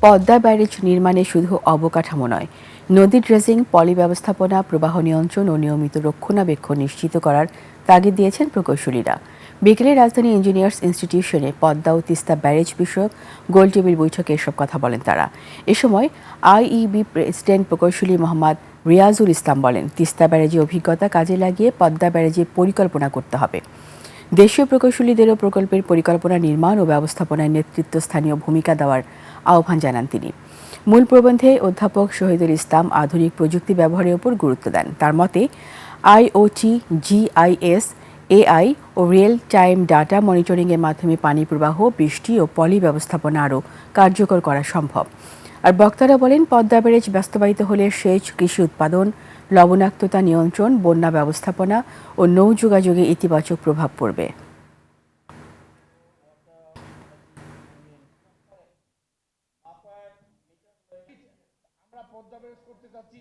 Padma barrage নির্মাণে শুধু অবকাঠামো নয়, নদী ড্রেজিং, পলি ব্যবস্থাপনা, প্রবাহ নিয়ন্ত্রণ ও নিয়মিত রক্ষণাবেক্ষণ নিশ্চিত করার তাগিদ দিয়েছেন প্রকৌশলীরা। বিকেলে রাজধানী ইঞ্জিনিয়ার্স ইনস্টিটিউশনে পদ্মা ও তিস্তা ব্যারেজ বিষয়ক গোলটেবিল বৈঠকে এসব কথা বলেন তারা। এ সময় আইইবি প্রেসিডেন্ট প্রকৌশলী মোহাম্মদ রিয়াজুল ইসলাম বলেন, তিস্তা ব্যারেজের অভিজ্ঞতা কাজে লাগিয়ে পদ্মা ব্যারেজের পরিকল্পনা করতে হবে। দেশীয় প্রকৌশলীদেরও প্রকল্পের পরিকল্পনা, নির্মাণ ও ব্যবস্থাপনায় নেতৃত্বস্থানীয় ভূমিকা দেওয়ার আহ্বান জানান তিনি। মূল প্রবন্ধে অধ্যাপক শহীদুল ইসলাম আধুনিক প্রযুক্তি ব্যবহারের উপর গুরুত্ব দেন। তার মতে আইওটি, জিআইএস, এআই ও রিয়েল টাইম ডাটা মনিটরিংয়ের মাধ্যমে পানি প্রবাহ, বৃষ্টি ও পলি ব্যবস্থাপনা আরও কার্যকর করা সম্ভব। আর বক্তারা বলেন, পদ্মা ব্যারেজ বাস্তবায়িত হলে সেচ, কৃষি উৎপাদন, লবণাক্ততা নিয়ন্ত্রণ, বন্যা ব্যবস্থাপনা ও নৌ যোগাযোগে ইতিবাচক প্রভাব পড়বে। আমরা পদ্মা ব্যারেজ করতে যাচ্ছি।